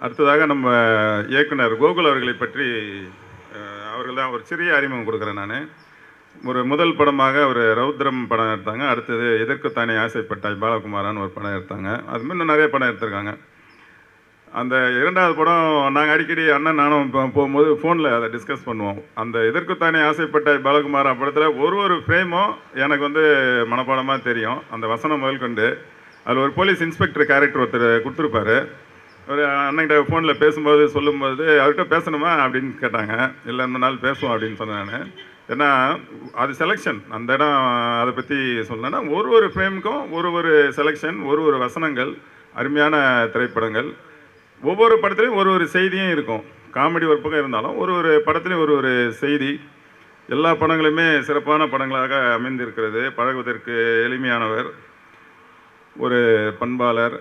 அடுத்ததாக நம்ம இயக்குனர் கோகுல் அவர்களை பற்றி அவர்கள் தான் ஒரு சிறிய அறிமுகம் கொடுக்குறேன் நான். ஒரு முதல் படமாக ஒரு ரௌத்ரம் படம் எடுத்தாங்க. அடுத்தது எதற்குத்தானே ஆசைப்பட்டாய் பாலகுமாரான்னு ஒரு படம் எடுத்தாங்க. அது இன்னும் நிறைய படம் எடுத்திருக்காங்க. அந்த இரண்டாவது படம் நாங்கள் அடிக்கடி அண்ணன் நானும் போகும்போது ஃபோனில் அதை டிஸ்கஸ் பண்ணுவோம். அந்த எதற்குத்தானே ஆசைப்பட்டாய் பாலகுமாரா படத்தில் ஒரு ஃப்ரேமும் எனக்கு வந்து மனப்பாடமாக தெரியும். அந்த வசனம் முதல் கொண்டு அதில் ஒரு போலீஸ் இன்ஸ்பெக்டர் கேரக்டர் ஒருத்தர் கொடுத்துருப்பாரு. ஒரு அண்ணன்கிட்ட ஃபோனில் பேசும்போது சொல்லும்போது அவர்கிட்ட பேசணுமா அப்படின்னு கேட்டாங்க. இல்லை இன்னொரு நாள் பேசுவோம் அப்படின்னு சொன்னேன் நான். ஏன்னா அது செலெக்ஷன் அந்த இடம் அதை பற்றி சொன்னேன்னா ஒரு ஃப்ரேமுக்கும் ஒரு செலெக்ஷன் ஒரு வசனங்கள் அருமையான திரைப்படங்கள். ஒவ்வொரு படத்துலையும் ஒரு செய்தியும் இருக்கும். காமெடி ஒரு பக்கம் இருந்தாலும் ஒரு படத்துலையும் ஒரு செய்தி. எல்லா படங்களுமே சிறப்பான படங்களாக அமைந்திருக்கிறது. பழகுவதற்கு எளிமையானவர், ஒரு பண்பாளர்,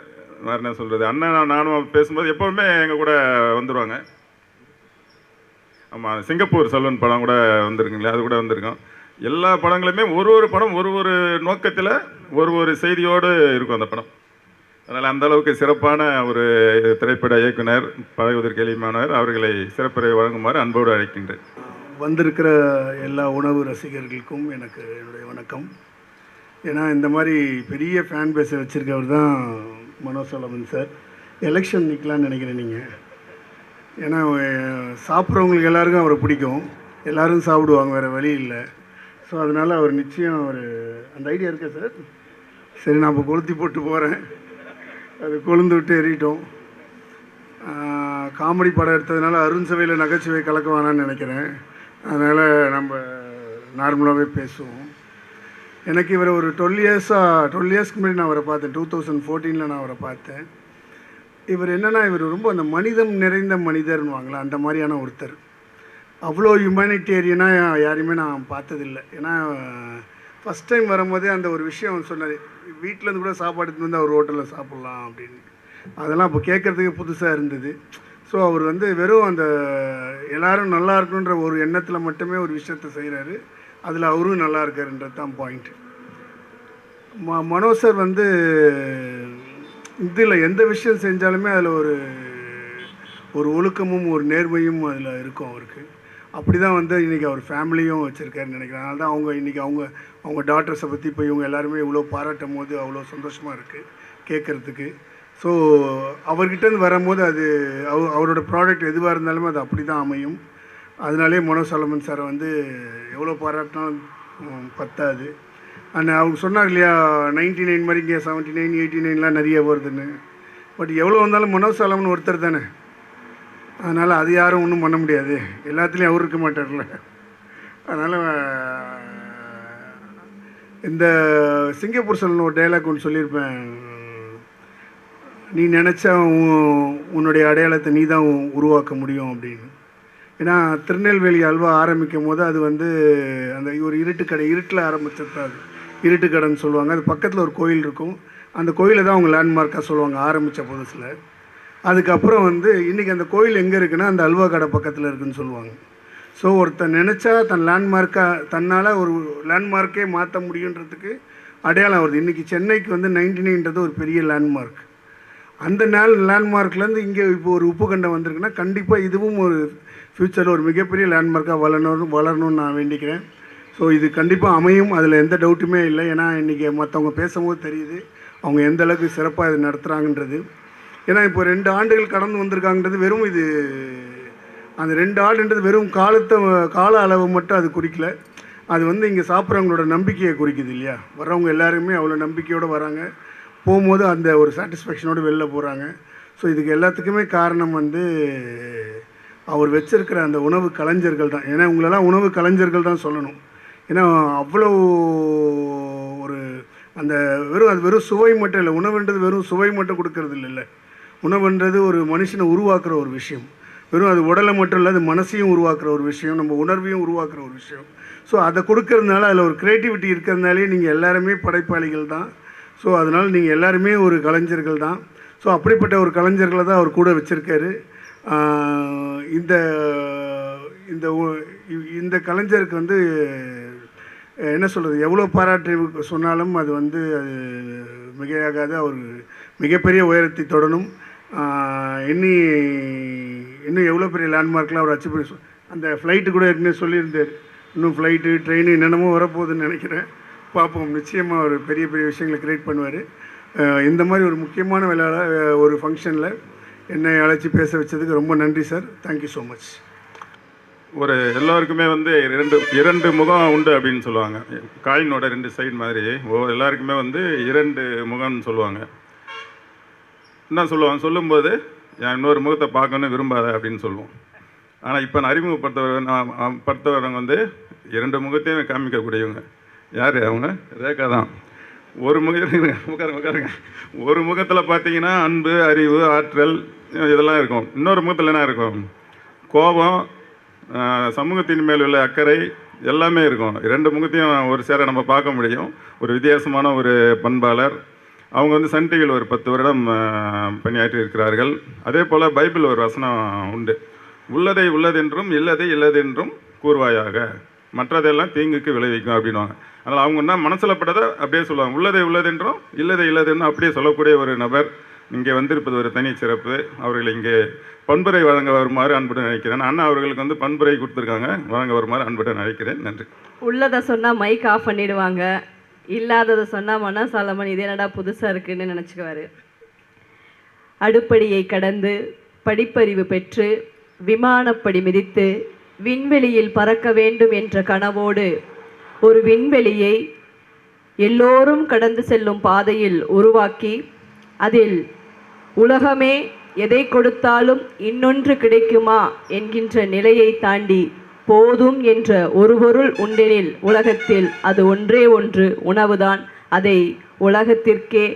வேறு என்ன சொல்கிறது. அண்ணன் நானும் பேசும்போது எப்போவுமே எங்கள் கூட வந்துடுவாங்க. ஆமாம், சிங்கப்பூர் செல்வன் படம் கூட வந்திருக்குங்களே, அது கூட வந்திருக்கோம். எல்லா படங்களுமே ஒரு படம் ஒரு நோக்கத்தில் ஒரு செய்தியோடு இருக்கும் அந்த படம். அதனால் அந்த அளவுக்கு சிறப்பான ஒரு திரைப்பட இயக்குனர், பழகுவதற்கு எளிமையானவர். அவர்களை சிறப்புரை வழங்குமாறு அன்போடு அழைக்கின்றேன். வந்திருக்கிற எல்லா உணவு ரசிகர்களுக்கும் எனக்கு என்னுடைய வணக்கம். ஏன்னா இந்த மாதிரி பெரிய ஃபேன் பேஸை வச்சுருக்கவர் தான் மனோசோலமன் சார். எலெக்ஷன் நிற்கலான்னு நினைக்கிறேன் நீங்கள். ஏன்னா சாப்பிட்றவங்களுக்கு எல்லாருக்கும் அவரை பிடிக்கும், எல்லோரும் சாப்பிடுவாங்க, வேறு வழி இல்லை. ஸோ அதனால் அவர் நிச்சயம் அந்த ஐடியா இருக்கா சார்? சரி, நான் இப்போ கொளுத்தி போட்டு போகிறேன். அது கொழுந்து விட்டு எறிட்டோம். காமெடி படம் எடுத்ததுனால அருண் சபையில் நகைச்சுவை கலக்க வேணான்னு நினைக்கிறேன். அதனால் நம்ம நார்மலாகவே பேசுவோம். எனக்கு இவர் ஒரு 12 இயர்ஸ்க்கு முன்னாடி நான் அவரை பார்த்தேன். 2014 நான் அவரை பார்த்தேன். இவர் என்னென்னா, இவர் ரொம்ப அந்த மனிதம் நிறைந்த மனிதர்னுவாங்களா, அந்த மாதிரியான ஒருத்தர். அவ்வளோ ஹியூமனிட்டேரியனாக யாரையுமே நான் பார்த்ததில்லை. ஏன்னா ஃபஸ்ட் டைம் வரும்போதே அந்த ஒரு விஷயம் சொன்னார், வீட்டிலேருந்து கூட சாப்பாடு எடுத்துகிட்டு வந்து அவர் ஹோட்டலில் சாப்பிட்லாம் அப்படின்னு. அதெல்லாம் அப்போ கேட்குறதுக்கு புதுசாக இருந்தது. ஸோ அவர் வந்து வெறும் அந்த எல்லோரும் நல்லா இருக்கணுன்ற ஒரு எண்ணத்தில் மட்டுமே ஒரு விஷயத்தை செய்கிறாரு. அதில் அவரும் நல்லா இருக்காருன்றது தான் பாயிண்ட்டு. மனோ சார் வந்து இதில் எந்த விஷயம் செஞ்சாலுமே அதில் ஒரு ஒழுக்கமும் ஒரு நேர்மையும் அதில் இருக்கும் அவருக்கு. அப்படி தான் வந்து இன்றைக்கி அவர் ஃபேமிலியும் வச்சுருக்காருன்னு நினைக்கிறேன். அதனால தான் இன்றைக்கி அவங்க டாட்டர்ஸை பற்றி இப்போ இவங்க எல்லாருமே இவ்வளோ பாராட்டும் போது அவ்வளோ சந்தோஷமாக இருக்குது கேட்குறதுக்கு. ஸோ அவர்கிட்டேருந்து வரும்போது அது அவரோட ப்ராடக்ட் எதுவாக இருந்தாலுமே அது அப்படி தான் அமையும். அதனாலே மனோசோலமன் சாரை வந்து எவ்வளோ பாராட்டினாலும் பத்தாது. அண்ட் அவங்க சொன்னார் இல்லையா, 99 மாதிரி இங்கே 79, 89 நிறைய வருதுன்னு. பட் எவ்வளோ வந்தாலும் மனோசோலமன் ஒருத்தர் தானே. அதனால் அது யாரும் ஒன்றும் பண்ண முடியாது, எல்லாத்துலேயும் அவர் இருக்க மாட்டார்ல. அதனால் இந்த சிங்கப்பூர் செல்வன் ஒரு டைலாக் ஒன்று சொல்லியிருப்பேன், நீ நினச்சா உன்னுடைய அடையாளத்தை நீ தான் உருவாக்க முடியும் அப்படின்னு. ஏன்னா திருநெல்வேலி அல்வா ஆரம்பிக்கும் போது அது வந்து அந்த ஒரு இருட்டில் ஆரம்பிச்சது தான். அது இருட்டுக்கடைன்னு சொல்லுவாங்க. அது பக்கத்தில் ஒரு கோயில் இருக்கும். அந்த கோயிலை தான் அவங்க லேண்ட்மார்க்காக சொல்லுவாங்க ஆரம்பித்த புதுசில். அதுக்கப்புறம் வந்து இன்றைக்கி அந்த கோயில் எங்கே இருக்குன்னா அந்த அல்வா கடை பக்கத்தில் இருக்குதுன்னு சொல்லுவாங்க. ஸோ ஒருத்தர் நினச்சா தன்னால் ஒரு லேண்ட்மார்க்கே மாற்ற முடியுன்றதுக்கு அடையாளம் வருது. இன்றைக்கி சென்னைக்கு வந்து 99ன்றது ஒரு பெரிய லேண்ட்மார்க். அந்த லேண்ட்மார்க்லேருந்து இங்கே இப்போ ஒரு உப்புக்கண்டம் வந்திருக்குன்னா கண்டிப்பாக இதுவும் ஒரு ஃப்யூச்சரில் ஒரு மிகப்பெரிய லேண்ட்மார்க்காக வளரணும்னு நான் வேண்டிக்கிறேன். ஸோ இது கண்டிப்பாக அமையும், அதில் எந்த டவுட்டுமே இல்லை. ஏன்னா இன்றைக்கி மற்றவங்க பேசும்போது தெரியுது அவங்க எந்த அளவுக்கு சிறப்பாக இது நடத்துகிறாங்கன்றது. ஏன்னா இப்போ 2 ஆண்டுகள் கடந்து வந்திருக்காங்கன்றது வெறும் இது அந்த 2 ஆண்டுன்றது வெறும் கால அளவு மட்டும் அது குறிக்கல. அது வந்து இங்கே சாப்பிட்றவங்களோட நம்பிக்கையை குறிக்குது இல்லையா. வர்றவங்க எல்லாருமே அவ்வளோ நம்பிக்கையோடு வராங்க, போகும்போது அந்த ஒரு சாட்டிஸ்ஃபேக்ஷனோடு வெளில போகிறாங்க. ஸோ இதுக்கு எல்லாத்துக்குமே காரணம் வந்து அவர் வச்சிருக்கிற அந்த உணவு கலைஞர்கள் தான். ஏன்னா உங்களெல்லாம் உணவு கலைஞர்கள் தான் சொல்லணும். ஏன்னா அவ்வளோ ஒரு அந்த வெறும் சுவை மட்டும் இல்லை, உணவுன்றது வெறும் சுவை மட்டும் கொடுக்கறது இல்லை. உணவுன்றது ஒரு மனுஷனை உருவாக்குற ஒரு விஷயம். வெறும் அது உடலை மட்டும் இல்லை, அது மனசையும் உருவாக்குற ஒரு விஷயம், நம்ம உணர்வையும் உருவாக்குற ஒரு விஷயம். ஸோ அதை கொடுக்கறதுனால அதில் ஒரு க்ரியேட்டிவிட்டி இருக்கிறதுனாலே நீங்கள் எல்லாருமே படைப்பாளிகள் தான். ஸோ அதனால் நீங்கள் எல்லாருமே ஒரு கலைஞர்கள் தான். ஸோ அப்படிப்பட்ட ஒரு கலைஞர்களை தான் அவர் கூட வச்சுருக்காரு. இந்த இந்த இந்த கலைஞருக்கு வந்து என்ன சொல்கிறது, எவ்வளோ பாராட்டு சொன்னாலும் அது வந்து அது மிகையாகாது. அவர் மிகப்பெரிய உயரத்தை தொடணும். இன்னி இன்னும் எவ்வளோ பெரிய லேண்ட்மார்க்லாம் அவர் அச்சீவ் பண்ணி அந்த ஃப்ளைட்டு கூட ஏற்கனவே சொல்லியிருந்தார். இன்னும் ஃப்ளைட்டு ட்ரெயின் என்னென்னமோ வரப்போகுதுன்னு நினைக்கிறேன். பார்ப்போம். நிச்சயமாக அவர் பெரிய பெரிய விஷயங்களை க்ரியேட் பண்ணுவார். இந்த மாதிரி ஒரு முக்கியமான வேலையில் ஒரு ஃபங்க்ஷனில் என்னை அழைச்சி பேச வச்சதுக்கு ரொம்ப நன்றி சார். Thank you so much. ஒரு எல்லோருக்குமே வந்து இரண்டு முகம் உண்டு அப்படின்னு சொல்லுவாங்க. காயினோட 2 சைடு மாதிரி எல்லாருக்குமே வந்து 2 முகம்னு சொல்லுவாங்க. என்ன சொல்லுவாங்க, சொல்லும்போது என் இன்னொரு முகத்தை பார்க்கணுன்னு விரும்பாத அப்படின்னு சொல்லுவோம். ஆனால் இப்போ நான் அறிமுகப்படுத்தவரவங்க வந்து 2 முகத்தையும் காமிக்கக்கூடியவங்க. யார் அவங்க? ரேகா தான். ஒரு உட்காருங்க. ஒரு முகத்தில் பார்த்தீங்கன்னா அன்பு, அறிவு, ஆற்றல் இதெல்லாம் இருக்கும். இன்னொரு முகத்தில் என்ன இருக்கும்? கோபம், சமூகத்தின் மேல் உள்ள அக்கறை எல்லாமே இருக்கும். 2 முகத்தையும் ஒரு சேர நம்ம பார்க்க முடியும். ஒரு வித்தியாசமான ஒரு பண்பாளர். அவங்க வந்து சன் டிவியில் ஒரு 10 வருடம் பணியாற்றி இருக்கிறார்கள். அதே போல் பைபிள் ஒரு வசனம் உண்டு. உள்ளதை உள்ளதென்றும் இல்லதை இல்லதென்றும் கூறுவாயாக, மற்றதெல்லாம் தீங்குக்கு விளைவிக்கும் அப்படின்வாங்க. அதனால் அவங்க என்ன மனசில் பட்டதை அப்படியே சொல்லுவாங்க. உள்ளதை உள்ளதென்றும் இல்லதை இல்லதென்றும் அப்படியே சொல்லக்கூடிய ஒரு நபர் இங்கே வந்திருப்பது ஒரு தனி சிறப்பு. அவர்கள் இங்கே பண்புரை வழங்க வருமாறு அன்புடன் நினைக்கிறேன். அண்ணா அவர்களுக்கு வந்து பண்புரை கொடுத்துருக்காங்க, வழங்க வருமாறு அன்புடன் நினைக்கிறேன். நன்றி. உள்ளதை சொன்னால் மைக் ஆஃப் பண்ணிடுவாங்க, இல்லாததை சொன்னால் மனசாலமன் இது என்னடா புதுசாக இருக்குன்னு நினச்சிக்குவார். அடுப்படியை கடந்து படிப்பறிவு பெற்று விமானப்படி மிதித்து விண்வெளியில் பறக்க வேண்டும் என்ற கனவோடு ஒரு விண்வெளியை எல்லோரும் கடந்து செல்லும் பாதையில் உருவாக்கி அதில் உலகமே எதை கொடுத்தாலும் இன்னொன்று கிடைக்குமா என்கின்ற நிலையை தாண்டி போதும் என்ற ஒரு பொருள் உண்டெனில் உலகத்தில் அது ஒன்றே ஒன்று, உணவுதான். அதை உலகத்திற்கே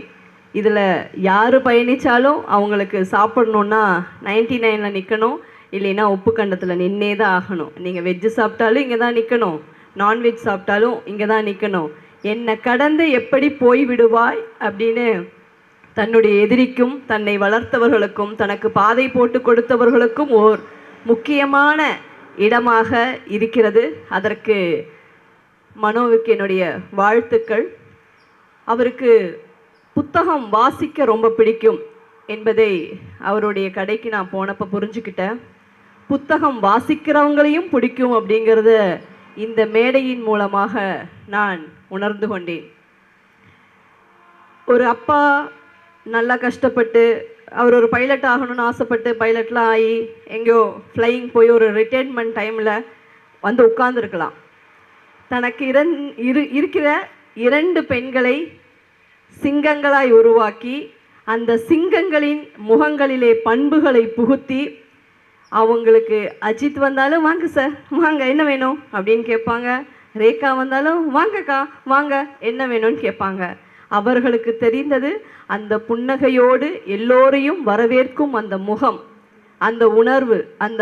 இதில் யார் பயணித்தாலும் அவங்களுக்கு சாப்பிட்ணுன்னா 99ல் நிற்கணும், இல்லைன்னா உப்பு கண்டத்தில் நின்னே தான் ஆகணும். நீங்கள் வெஜ்ஜு சாப்பிட்டாலும் இங்கே தான் நிற்கணும், நான்வெஜ் சாப்பிட்டாலும் இங்கே தான் நிற்கணும். என்னை கடந்து எப்படி போய் விடுவாய் அப்படின்னு தன்னுடைய எதிரிக்கும் தன்னை வளர்த்தவர்களுக்கும் தனக்கு பாதை போட்டு கொடுத்தவர்களுக்கும் ஓர் முக்கியமான இடமாக இருக்கிறது. அதற்கு மனோவுக்கு என்னுடைய வாழ்த்துக்கள். அவருக்கு புத்தகம் வாசிக்க ரொம்ப பிடிக்கும் என்பதை அவருடைய கடைக்கு நான் போனப்போ புரிஞ்சுக்கிட்டேன். புத்தகம் வாசிக்கிறவங்களையும் பிடிக்கும் அப்படிங்கிறத இந்த மேடையின் மூலமாக நான் உணர்ந்து கொண்டேன். ஒரு அப்பா நல்லா கஷ்டப்பட்டு அவர் ஒரு பைலட் ஆகணும்னு ஆசைப்பட்டு பைலட்லாம் ஆகி எங்கேயோ ஃப்ளையிங் போய் ஒரு ரிட்டைர்மெண்ட் டைமில் வந்து உட்கார்ந்துருக்கலாம். தனக்கு இருக்கிற 2 பெண்களை சிங்கங்களாய் உருவாக்கி அந்த சிங்கங்களின் முகங்களிலே பண்புகளை புகுத்தி அவங்களுக்கு அஜித் வந்தாலும் வாங்க சார் வாங்க என்ன வேணும் அப்படின்னு கேட்பாங்க, ரேகா வந்தாலும் வாங்கக்கா வாங்க என்ன வேணும்னு கேட்பாங்க. அவர்களுக்கு தெரிந்தது அந்த புன்னகையோடு எல்லோரையும் வரவேற்கும் அந்த முகம், அந்த உணர்வு, அந்த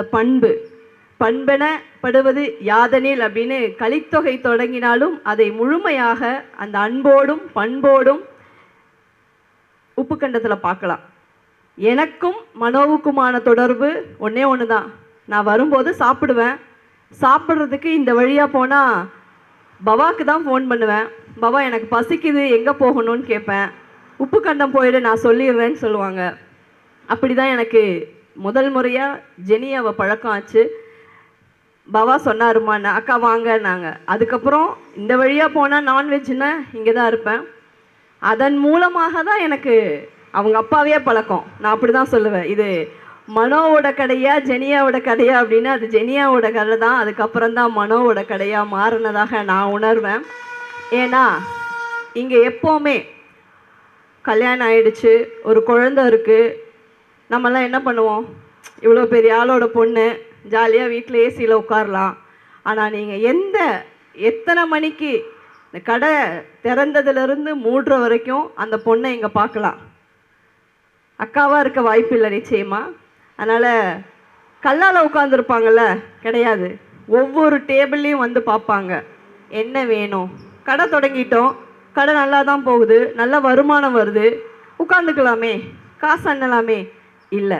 பண்பெனப்படுவது யாதனில் அப்படின்னு கலித்தொகை தொடங்கினாலும் அதை முழுமையாக அந்த அன்போடும் பண்போடும் உப்புக்கண்டத்தில் பார்க்கலாம். எனக்கும் மனோவுக்குமான தொடர்பு ஒன்றே ஒன்று தான். நான் வரும்போது சாப்பிடுவேன், சாப்பிட்றதுக்கு இந்த வழியாக போனால் பவாக்கு தான் ஃபோன் பண்ணுவேன். பவா எனக்கு பசிக்குது எங்கே போகணும்னு கேட்பேன். உப்புக்கண்டம் போயிடு நான் சொல்லிடுறேன்னு சொல்லுவாங்க. அப்படி தான் எனக்கு முதல் முறையாக ஜெனியாவை பழக்கம் ஆச்சு. பவா சொன்னாருமாண்ணா அக்கா வாங்கன்னாங்க. அதுக்கப்புறம் இந்த வழியாக போனால் நான்வெஜ்னா இங்கே தான் இருப்பேன். அதன் மூலமாக தான் எனக்கு அவங்க அப்பாவே பழக்கம். நான் அப்படி தான் சொல்லுவேன், இது மனோவோட கடையா ஜெனியாவோட கடையா அப்படின்னா அது ஜெனியாவோட கடை தான். அதுக்கப்புறம் தான் மனோவோட கடையாக மாறினதாக நான் உணர்வேன். ஏன்னா இங்கே எப்போவுமே கல்யாணம் ஆயிடுச்சு, ஒரு குழந்தை இருக்குது, நம்மலாம் என்ன பண்ணுவோம், இவ்வளோ பெரிய ஆளோட பொண்ணு ஜாலியாக வீட்டில் ஏசியில் உட்காரலாம். ஆனால் நீங்கள் எத்தனை மணிக்கு இந்த கடை திறந்ததுலேருந்து மூடுற வரைக்கும் அந்த பொண்ணை இங்கே பார்க்கலாம். அக்காவாக இருக்க வாய்ப்பு இல்லை நிச்சயமாக. அதனால் கல்லால் உட்காந்துருப்பாங்கள்ல, கிடையாது. ஒவ்வொரு டேபிள்லேயும் வந்து பார்ப்பாங்க என்ன வேணும். கடை தொடங்கிட்டோம், கடை நல்லா தான் போகுது, நல்ல வருமானம் வருது, உட்காந்துக்கலாமே, காசு அண்ணலாமே. இல்லை,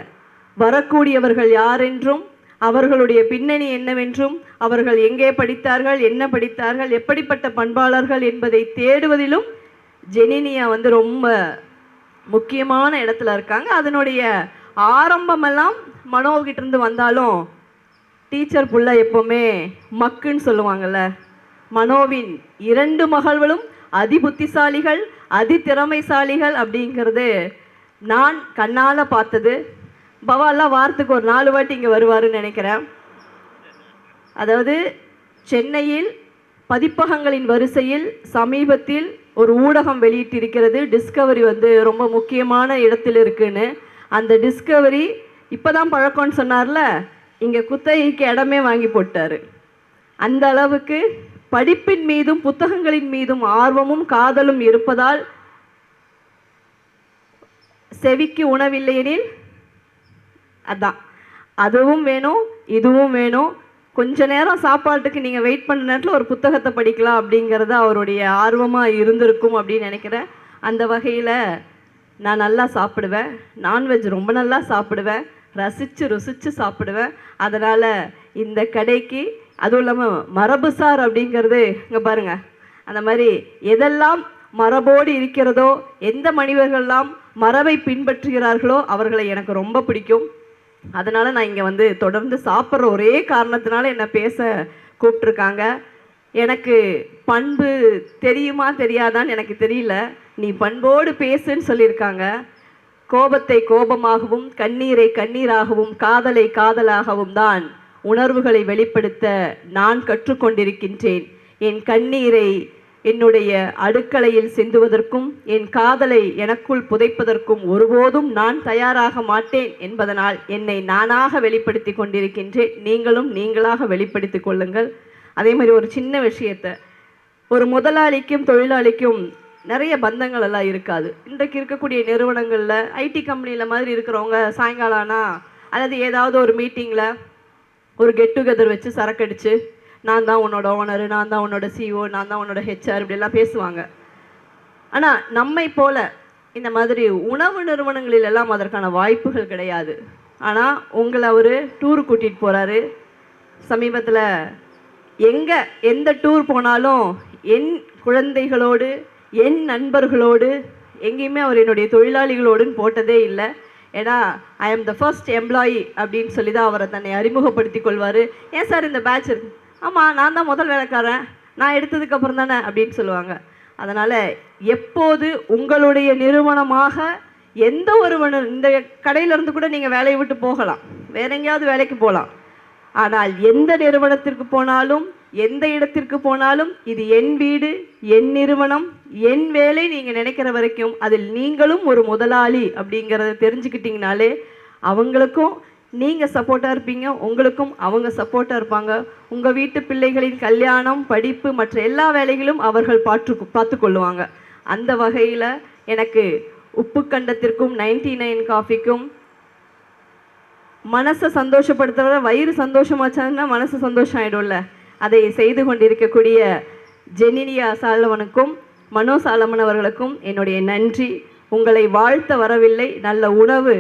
வரக்கூடியவர்கள் யாரென்றும் அவர்களுடைய பின்னணி என்னவென்றும் அவர்கள் எங்கே படித்தார்கள், என்ன படித்தார்கள், எப்படிப்பட்ட பண்பாளர்கள் என்பதை தேடுவதிலும் ஜெனினியா வந்து ரொம்ப முக்கியமான இடத்துல இருக்காங்க. அதனுடைய ஆரம்பமெல்லாம் மனோகிட்ட இருந்து வந்தாலும் டீச்சர் புள்ள எப்போவுமே மக்குன்னு சொல்லுவாங்கள்ல. மனோவின் 2 மகள்களும் அதி புத்திசாலிகள், அதி திறமைசாலிகள் அப்படிங்கிறது நான் கண்ணால் பார்த்தது. பவாலாம் வாரத்துக்கு ஒரு 4 வாட்டி இங்கே வருவாருன்னு நினைக்கிறேன். அதாவது சென்னையில் பதிப்பகங்களின் வரிசையில் சமீபத்தில் ஒரு ஊடகம் வெளியிட்டிருக்கிறது, டிஸ்கவரி வந்து ரொம்ப முக்கியமான இடத்தில் இருக்குன்னு. அந்த டிஸ்கவரி இப்போ தான் பழக்கம்னு சொன்னார்ல, இங்கே குத்தகைக்கு இடமே வாங்கி போட்டார். அந்த அளவுக்கு படிப்பின் மீதும் புத்தகங்களின் மீதும் ஆர்வமும் காதலும் இருப்பதால் செவிக்கு உணவில்லையெனில் அதான் அதுவும் வேணும் இதுவும் வேணும். கொஞ்ச நேரம் சாப்பாட்டுக்கு நீங்கள் வெயிட் பண்ண நேரத்தில் ஒரு புத்தகத்தை படிக்கலாம் அப்படிங்கிறது அவருடைய ஆர்வமாக இருந்திருக்கும் அப்படின்னு நினைக்கிறேன். அந்த வகையில் நான் நல்லா சாப்பிடுவேன், நான்வெஜ் ரொம்ப நல்லா சாப்பிடுவேன், ரசித்து ருசித்து சாப்பிடுவேன். அதனால் இந்த கடைக்கு அதுவும் இல்லாமல் மரபுசார் அப்படிங்கிறது இங்கே பாருங்கள், அந்த மாதிரி எதெல்லாம் மரபோடு இருக்கிறதோ, எந்த மனிதர்கள்லாம் மரபை பின்பற்றுகிறார்களோ அவர்களை எனக்கு ரொம்ப பிடிக்கும். அதனால் நான் இங்கே வந்து தொடர்ந்து சாப்பிட்ற ஒரே காரணத்தினால என்னை பேச கூப்பிட்ருக்காங்க. எனக்கு பண்பு தெரியுமா தெரியாதான்னு எனக்கு தெரியல, நீ பண்போடு பேசுன்னு சொல்லியிருக்காங்க. கோபத்தை கோபமாகவும், கண்ணீரை கண்ணீராகவும், காதலை காதலாகவும் தான் உணர்வுகளை வெளிப்படுத்த நான் கற்றுக்கொண்டிருக்கின்றேன். என் கண்ணீரை என்னுடைய அடுக்கலையில் சிந்துவதற்கும் என் காதலை எனக்குள் புதைப்பதற்கும் ஒருபோதும் நான் தயாராக மாட்டேன் என்பதனால் என்னை நானாக வெளிப்படுத்தி கொண்டிருக்கின்றேன். நீங்களும் நீங்களாக வெளிப்படுத்தி கொள்ளுங்கள். அதே மாதிரி ஒரு சின்ன விஷயத்தை, ஒரு முதலாளிக்கும் தொழிலாளிக்கும் நிறைய பந்தங்கள் எல்லாம் இருக்காது. இன்றைக்கு இருக்கக்கூடிய நிறுவனங்களில் ஐடி கம்பெனியில் மாதிரி இருக்கிறவங்க சாயங்காலம் ஆனால் அல்லது ஏதாவது ஒரு மீட்டிங்கில் ஒரு கெட் டுகெதர் வச்சு சரக்கடிச்சு நான் தான் உன்னோட ஓனரு, நான் தான் உன்னோட சிஓ, நான் தான் உன்னோட ஹெச்ஆர் இப்படிலாம் பேசுவாங்க. ஆனால் நம்மை போல இந்த மாதிரி உணவு நிறுவனங்களில் எல்லாம் அதற்கான வாய்ப்புகள் கிடையாது. ஆனால் உங்களை அவர் டூர் கூட்டிகிட்டு போகிறாரு. சமீபத்தில் எந்த டூர் போனாலும் என் குழந்தைகளோடு என் நண்பர்களோடு எங்கேயுமே அவர் என்னுடைய தொழிலாளிகளோடுன்னு போட்டதே இல்லை. ஏன்னா ஐ ஆம் த ஃபர்ஸ்ட் எம்ப்ளாயி அப்படின்னு சொல்லி தான் அவரை தன்னை அறிமுகப்படுத்தி கொள்வார். ஏன் சார் இந்த பேட்ச் இருக்கு? ஆமாம், நான் தான் முதல் வேலைக்காரன், நான் எடுத்ததுக்கப்புறம் தானே அப்படின்னு சொல்லுவாங்க. அதனால் எப்போது உங்களுடைய நிறுவனமாக எந்த ஒருவனும் இந்த கடையிலேருந்து கூட நீங்கள் வேலையை விட்டு போகலாம், வேற எங்கேயாவது வேலைக்கு போகலாம். ஆனால் எந்த நிறுவனத்திற்கு போனாலும் எந்த இடத்திற்கு போனாலும் இது என் வீடு, என் நிறுவனம், என் வேலை நீங்கள் நினைக்கிற வரைக்கும் அதில் நீங்களும் ஒரு முதலாளி அப்படிங்கிறத தெரிஞ்சுக்கிட்டிங்கனாலே அவங்களுக்கும் நீங்கள் சப்போர்ட்டாக இருப்பீங்க, உங்களுக்கும் அவங்க சப்போர்ட்டாக இருப்பாங்க. உங்கள் வீட்டு பிள்ளைகளின் கல்யாணம், படிப்பு மற்ற எல்லா வேலைகளும் அவர்கள் பார்த்து கொள்ளுவாங்க. அந்த வகையில் எனக்கு உப்பு கண்டத்திற்கும் 99 காஃபிக்கும் மனசை சந்தோஷப்படுத்துகிற வயிறு சந்தோஷமாச்சான்னா மனசு சந்தோஷம் ஆகிடும்ல, அதை செய்து கொண்டிருக்கக்கூடிய ஜெனினியா சாலமனுக்கும் மனோ சாலமன் அவர்களுக்கும் என்னுடைய நன்றி. உங்களை வாழ்த்த வரவில்லை, நல்ல உணவு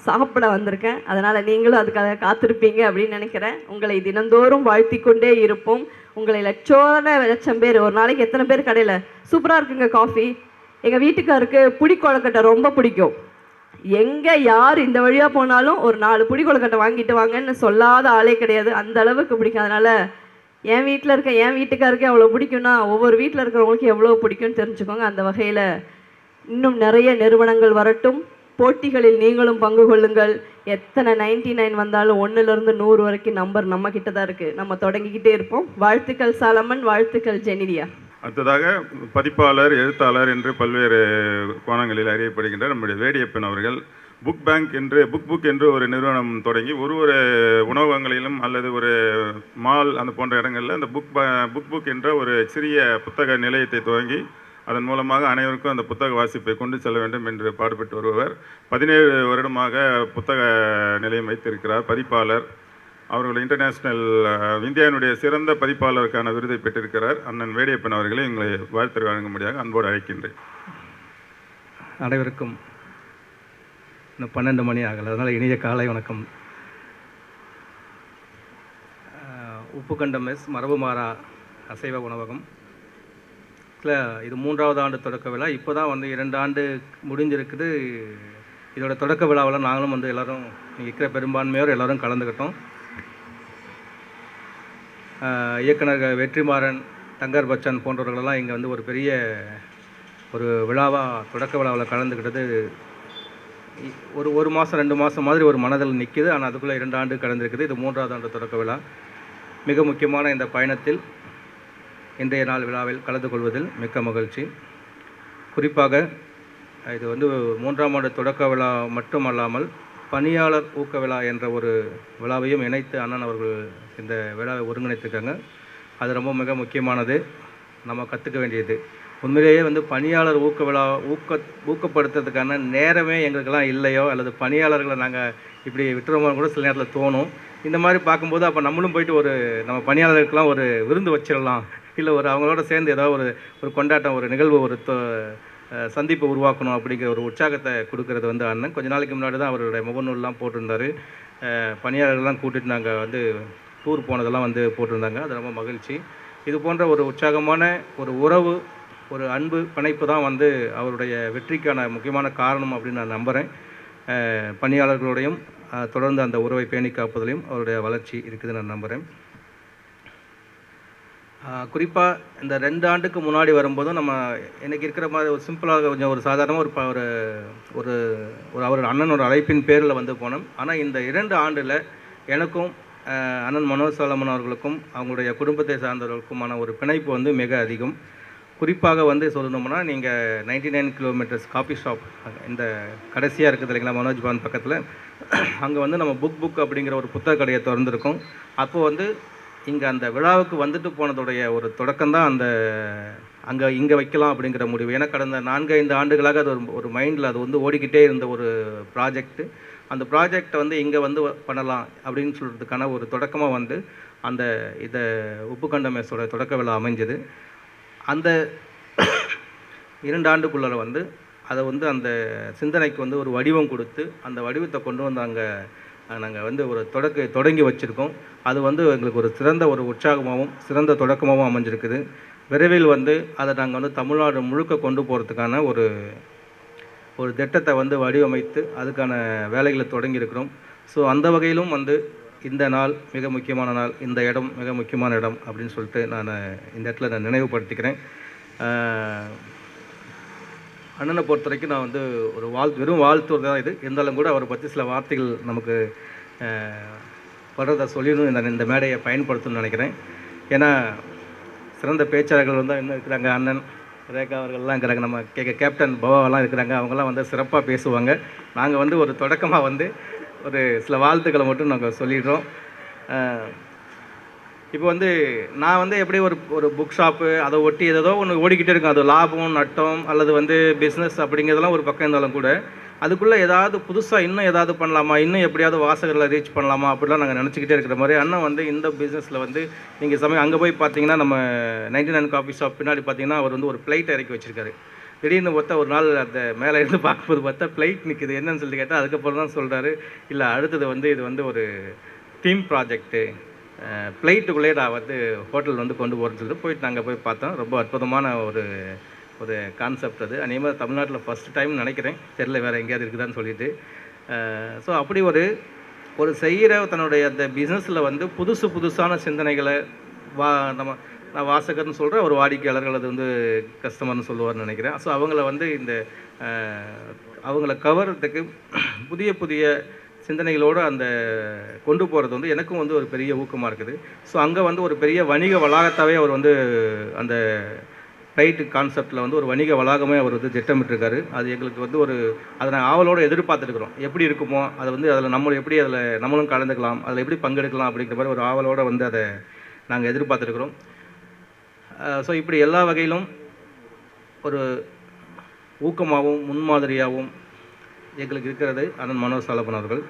சாப்பிட வந்திருக்கேன். அதனால் நீங்களும் அதுக்காக காத்திருப்பீங்க அப்படின்னு நினைக்கிறேன். உங்களை தினந்தோறும் வாழ்த்தி கொண்டே இருப்போம். உங்களை லட்சம் பேர், ஒரு நாளைக்கு எத்தனை பேர் கடையில் சூப்பராக இருக்குங்க காஃபி, எங்கள் வீட்டுக்காருக்கு புடி கொழுக்கட்டை ரொம்ப பிடிக்கும், எங்கே யார் இந்த வழியாக போனாலும் ஒரு 4 புடி கொழுக்கட்டை வாங்கிட்டு வாங்கன்னு சொல்லாத ஆளே கிடையாது. அந்த அளவுக்கு பிடிக்கும். அதனால் என் வீட்டில் இருக்க என் வீட்டுக்காருக்கு எவ்வளோ பிடிக்கும்னா ஒவ்வொரு வீட்டில் இருக்கிறவங்களுக்கு எவ்வளோ பிடிக்கும்னு தெரிஞ்சுக்கோங்க. அந்த வகையில் இன்னும் நிறைய நிறுவனங்கள் வரட்டும், போட்டிகளில் நீங்களும் பங்கு கொள்ளுங்கள். எத்தனை 99 வந்தாலும் 1லேருந்து 100 வரைக்கும் நம்பர் நம்ம கிட்ட தான் இருக்குது, நம்ம தொடங்கிக்கிட்டே இருப்போம். வாழ்த்துக்கள் சாலமன், வாழ்த்துக்கள் ஜெனிலியா. அடுத்ததாக பதிப்பாளர், எழுத்தாளர் என்று பல்வேறு கோணங்களில் அறியப்படுகின்ற நம்முடைய வேடியப்பன் அவர்கள் புக் என்று ஒரு நிறுவனம் தொடங்கி ஒரு உணவகங்களிலும் அல்லது ஒரு மால் அந்த போன்ற இடங்களில் அந்த புக் என்ற ஒரு சிறிய புத்தக நிலையத்தை துவங்கி அதன் மூலமாக அனைவருக்கும் அந்த புத்தக வாசிப்பை கொண்டு செல்ல வேண்டும் என்று பாடுபட்டு வருபவர். 17 வருடமாக புத்தக நிலையம் வைத்திருக்கிறார். பதிப்பாளர். அவர்கள் இன்டர்நேஷ்னல் இந்தியாவினுடைய சிறந்த பதிப்பாளருக்கான விருதை பெற்றிருக்கிறார். அண்ணன் வேடியப்பன் அவர்களை உங்களை வாழ்த்து வழங்கும்படியாக அன்போடு அழைக்கின்றேன். அனைவருக்கும் இன்னும் 12 மணி ஆகலை, அதனால் இனிய காலை வணக்கம். உப்புக்கண்டம் மெஸ் மரபுமாறா அசைவ உணவகம் இது 3வது ஆண்டு தொடக்க விழா. இப்போ தான் 2 ஆண்டு முடிஞ்சிருக்குது. இதோட தொடக்க விழாவில் நாங்களும் வந்து எல்லோரும் இங்கே இருக்கிற பெரும்பான்மையோர் எல்லோரும் கலந்துக்கிட்டோம். இயக்குனர் வெற்றிமாறன், தங்கர் பச்சன் போன்றவர்களெல்லாம் இங்கே வந்து ஒரு பெரிய ஒரு விழாவாக தொடக்க விழாவில் கலந்துக்கிட்டது ஒரு மாதம் 2 மாதம் மாதிரி ஒரு மனதில் நிற்கிது. ஆனால் அதுக்குள்ளே 2 ஆண்டு கடந்திருக்குது. இது 3வது ஆண்டு தொடக்க விழா. மிக முக்கியமான இந்த பயணத்தில் இன்றைய நாள் விழாவில் கலந்து கொள்வதில் மிக்க மகிழ்ச்சி. குறிப்பாக இது வந்து 3ஆம் ஆண்டு தொடக்க விழா மட்டுமல்லாமல் பணியாளர் ஊக்க விழா என்ற ஒரு விழாவையும் இணைத்து அண்ணன் அவர்கள் இந்த விழாவை ஒருங்கிணைத்திருக்காங்க. அது ரொம்ப மிக முக்கியமானது, நம்ம கற்றுக்க வேண்டியது. உண்மையிலேயே வந்து பணியாளர் ஊக்க விழா ஊக்கப்படுத்துறதுக்கான நேரமே எங்களுக்கெல்லாம் இல்லையோ, அல்லது பணியாளர்களை நாங்கள் இப்படி விட்டுறோமோ கூட சில நேரத்தில் தோணும். இந்த மாதிரி பார்க்கும்போது அப்போ நம்மளும் போயிட்டு நம்ம பணியாளர்களுக்கெல்லாம் ஒரு விருந்து வச்சிடலாம், இல்லை அவங்களோட சேர்ந்து ஏதாவது ஒரு கொண்டாட்டம், ஒரு நிகழ்வு, ஒரு சந்திப்பை உருவாக்கணும் அப்படிங்கிற ஒரு உற்சாகத்தை கொடுக்கறது வந்து அண்ணன். கொஞ்ச நாளைக்கு முன்னாடி தான் அவருடைய முகநூல்லாம் போட்டிருந்தார். பணியாளர்கள்லாம் கூட்டிகிட்டு நாங்கள் வந்து டூர் போனதெல்லாம் வந்து போட்டிருந்தாங்க. அது ரொம்ப மகிழ்ச்சி. இது போன்ற ஒரு உற்சாகமான ஒரு உறவு, ஒரு அன்பு பிணைப்பு தான் வந்து அவருடைய வெற்றிக்கான முக்கியமான காரணம் அப்படின்னு நான் நம்புகிறேன். பணியாளர்களோடையும் தொடர்ந்து அந்த உறவை பேணி காப்பதிலையும் அவருடைய வளர்ச்சி இருக்குதுன்னு நான் நம்புகிறேன். குறிப்பாக இந்த 2 ஆண்டுக்கு முன்னாடி வரும்போதும் நம்ம எனக்கு இருக்கிற மாதிரி ஒரு சிம்பிளாக கொஞ்சம் ஒரு சாதாரணமாக ஒரு அவர் அண்ணனோட அழைப்பின் பேரில் வந்து போனோம். ஆனால் இந்த 2 ஆண்டில் எனக்கும் அண்ணன் மனோஜ் சாலமன் அவர்களுக்கும் அவங்களுடைய குடும்பத்தை சார்ந்தவர்களுக்குமான ஒரு பிணைப்பு வந்து மிக அதிகம். குறிப்பாக வந்து சொல்லணும்னா, நீங்கள் 99 கிலோமீட்டர்ஸ் காஃபி ஷாப் இந்த கடைசியாக இருக்குது இல்லைங்களா, மனோஜ் பவன் பக்கத்தில், அங்கே வந்து நம்ம புக் அப்படிங்கிற ஒரு புத்தக கடையை திறந்துருக்கோம். அப்போது வந்து இங்கே அந்த விழாவுக்கு வந்துட்டு போனதுடைய ஒரு தொடக்கம் தான் இங்கே வைக்கலாம் அப்படிங்கிற முடிவு. ஏன்னா கடந்த 4-5 ஆண்டுகளாக அது ஒரு மைண்டில் அது வந்து ஓடிக்கிட்டே இருந்த ஒரு ப்ராஜெக்ட்டு. அந்த ப்ராஜெக்டை வந்து இங்கே வந்து பண்ணலாம் அப்படின்னு சொல்கிறதுக்கான ஒரு தொடக்கமாக வந்து இதை உப்புக்கண்ட மெஸ்ஸோட தொடக்க விழா அமைஞ்சது. அந்த 2 ஆண்டுக்குள்ளே வந்து அதை வந்து அந்த சிந்தனைக்கு வந்து ஒரு வடிவம் கொடுத்து அந்த வடிவத்தை கொண்டு வந்து நாங்கள் வந்து ஒரு தொடங்கி வச்சுருக்கோம். அது வந்து எங்களுக்கு ஒரு சிறந்த ஒரு உற்சாகமாகவும் சிறந்த தொடக்கமாகவும் அமைஞ்சிருக்குது. விரைவில் வந்து அதை நாங்கள் வந்து தமிழ்நாடு முழுக்க கொண்டு போகிறதுக்கான ஒரு திட்டத்தை வந்து வடிவமைத்து அதுக்கான வேலைகளை தொடங்கியிருக்கிறோம். ஸோ அந்த வகையிலும் வந்து இந்த நாள் மிக முக்கியமான நாள், இந்த இடம் மிக முக்கியமான இடம் அப்படின்னு சொல்லிட்டு நான் இந்த இடத்துல நான் நினைவுபடுத்திக்கிறேன். அண்ணனை பொறுத்த வரைக்கும் நான் வந்து ஒரு வெறும் வாழ்த்து தான் இது. இருந்தாலும் கூட அவரை பற்றி சில வார்த்தைகள் நமக்கு வர்றதை சொல்லிடணும், இந்த மேடையை பயன்படுத்தணும்னு நினைக்கிறேன். ஏன்னா சிறந்த பேச்சாளர்கள் வந்து இன்னும் இருக்கிறாங்க. அண்ணன் ரேகா அவர்கள்லாம் இருக்கிறாங்க, நம்ம கேப்டன் பவாவெல்லாம் இருக்கிறாங்க. அவங்கெல்லாம் வந்து சிறப்பாக பேசுவாங்க. நாங்கள் வந்து ஒரு தொடக்கமாக வந்து ஒரு சில வாழ்த்துக்களை மட்டும் நாங்கள் சொல்லிடுறோம். இப்போ வந்து நான் வந்து எப்படி ஒரு புக் ஷாப்பு அதை ஒட்டி ஏதோ ஒன்று ஓடிக்கிட்டே இருக்கும். அது லாபம் நட்டம் அல்லது வந்து பிஸ்னஸ் அப்படிங்கிறதெல்லாம் ஒரு பக்கம் இருந்தாலும் கூட அதுக்குள்ளே ஏதாவது புதுசாக இன்னும் ஏதாவது பண்ணலாமா, இன்னும் எப்படியாவது வாசகர்களை ரீச் பண்ணலாமா அப்படிலாம் நாங்கள் நினச்சிக்கிட்டே இருக்கிற மாதிரி அண்ணன் வந்து இந்த பிஸ்னஸில் வந்து நீங்கள் அங்கே போய் பார்த்தீங்கன்னா நம்ம 99 காஃபி ஷாப் பின்னாடி பார்த்தீங்கன்னா அவர் வந்து ஒரு ஃப்ளைட் இறக்கி வச்சுருக்காரு. திடீர்னு பார்த்தா ஒரு நாள் அந்த மேலே இருந்து பார்க்கும்போது பார்த்தா ஃப்ளைட் நிற்குது, என்னன்னு சொல்லி கேட்டால் அதுக்கப்புறம் தான் சொல்கிறாரு, இல்லை அடுத்தது வந்து இது வந்து ஒரு டீம் ப்ராஜெக்ட்டு, ஃப்ளைட்டுக்குள்ளே நான் வந்து ஹோட்டல் வந்து கொண்டு போகிறேன்னு சொல்லிட்டு போயிட்டு நாங்கள் போய் பார்த்தோம். ரொம்ப அற்புதமான ஒரு கான்செப்ட் அது. அநேகமாக தமிழ்நாட்டில் ஃபஸ்ட் டைம் நினைக்கிறேன், தெரில வேறு எங்கேயாவது இருக்குதான்னு சொல்லிட்டு. ஸோ அப்படி ஒரு செய்கிற தன்னுடைய அந்த பிஸ்னஸில் வந்து புதுசான சிந்தனைகளை நான் வாசகர்னு சொல்கிறேன், ஒரு வாடிக்கையாளர்கள் அது வந்து கஸ்டமர்னு சொல்லுவார்னு நினைக்கிறேன். ஸோ அவங்கள வந்து அவங்கள கவர்றதுக்கு புதிய சிந்தனைகளோடு கொண்டு போகிறது வந்து எனக்கும் வந்து ஒரு பெரிய ஊக்கமாக இருக்குது. ஸோ அங்கே வந்து ஒரு பெரிய வணிக வளாகத்தாகவே அவர் வந்து அந்த ஃப்ளைட்டு கான்செப்டில் வந்து ஒரு வணிக வளாகமே அவர் வந்து திட்டமிட்டிருக்காரு. அது எங்களுக்கு வந்து அதை நாங்கள் ஆவலோடு எதிர்பார்த்துருக்குறோம். எப்படி இருக்குமோ அதை வந்து அதில் நம்மளும் கலந்துக்கலாம், அதில் எப்படி பங்கெடுக்கலாம் அப்படிங்கிற மாதிரி ஒரு ஆவலோடு வந்து அதை நாங்கள் எதிர்பார்த்துருக்குறோம். ஸோ இப்படி எல்லா வகையிலும் ஒரு ஊக்கமாகவும் முன்மாதிரியாகவும் எங்களுக்கு இருக்கிறது அண்ணன் மனோஜ் சாலமன் அவர்கள்.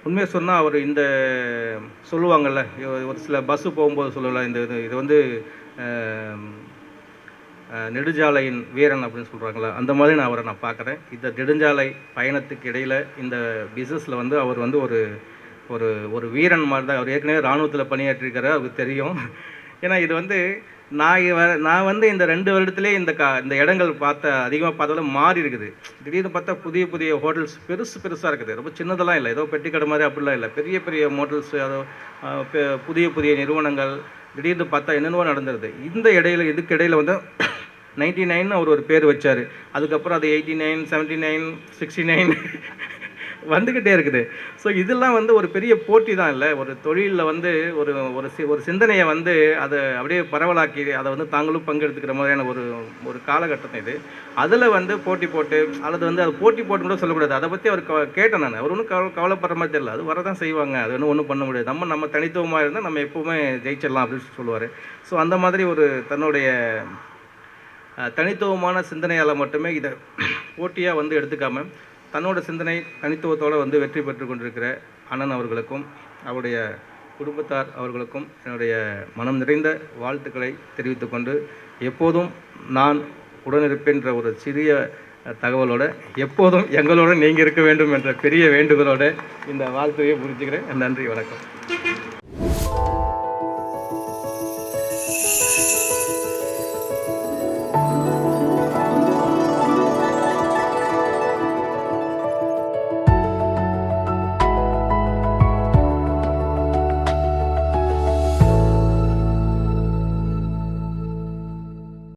உண்மையை சொன்னால் அவர் சொல்லுவாங்கள்ல, ஒரு சில பஸ்ஸு போகும்போது சொல்லலாம், இது வந்து நெடுஞ்சாலையின் வீரன் அப்படின்னு சொல்கிறாங்களா, அந்த மாதிரி அவரை நான் பார்க்குறேன். இந்த நெடுஞ்சாலை பயணத்துக்கு இடையில் இந்த பிஸ்னஸில் வந்து அவர் வந்து ஒரு வீரன் மாதிரி தான். அவர் ஏற்கனவே இராணுவத்தில் பணியாற்றிருக்காரு, அவருக்கு தெரியும். ஏன்னா இது வந்து நான் வந்து இந்த 2 வருடத்துலேயே இந்த இடங்கள் அதிகமாக பார்த்தாலும் மாறி இருக்குது. திடீர்னு பார்த்தா புதிய புதிய ஹோட்டல்ஸ் பெருசாக இருக்குது. ரொம்ப சின்னதெல்லாம் இல்லை, ஏதோ பெட்டி கடை மாதிரி அப்படிலாம் இல்லை. பெரிய பெரிய ஹோட்டல்ஸ், அதோ புதிய புதிய நிறுவனங்கள் திடீர்னு பார்த்தா என்னென்னவோ நடந்துருது. இதுக்கு இடையில வந்து 99 அவர் ஒரு பேர் வச்சார். அதுக்கப்புறம் அது 89, 79, 69 வந்துக்கிட்டே இருக்குது. ஸோ இதெல்லாம் வந்து ஒரு பெரிய போட்டி தான் இல்லை, ஒரு தொழிலில் வந்து ஒரு சிந்தனையை வந்து அதை அப்படியே பரவலாக்கி அதை வந்து தாங்களும் பங்கெடுத்துக்கிற மாதிரியான ஒரு காலகட்டம் இது. அதில் வந்து போட்டி போட்டு அல்லது வந்து அது போட்டி போட்டு கூட சொல்லக்கூடாது. அதை பற்றி அவர் கேட்டேன் நான். அவர் ஒன்றும் கவலைப்படுற மாதிரி தெரியல. அது வரதான் செய்வாங்க, அது ஒன்றும் பண்ண முடியாது. நம்ம தனித்துவமாக இருந்தால் நம்ம எப்போவுமே ஜெயிச்சிடலாம் அப்படின்னு சொல்லுவார். ஸோ அந்த மாதிரி ஒரு தன்னுடைய தனித்துவமான சிந்தனையால் மட்டுமே இதை போட்டியாக வந்து எடுத்துக்காமல் தன்னோட சிந்தனை தனித்துவத்தோடு வந்து வெற்றி பெற்று கொண்டிருக்கிற அண்ணன் அவர்களுக்கும் அவருடைய குடும்பத்தார் அவர்களுக்கும் என்னுடைய மனம் நிறைந்த வாழ்த்துக்களை தெரிவித்துக்கொண்டு, எப்போதும் நான் உடனிருப்பேன்ற ஒரு சிறிய தகவலோடு எப்போதும் எங்களோட நீங்கள் இருக்க வேண்டும் என்ற பெரிய வேண்டுகோளோடு இந்த வாழ்த்துறையை புரிஞ்சுக்கிறேன். நன்றி, வணக்கம்.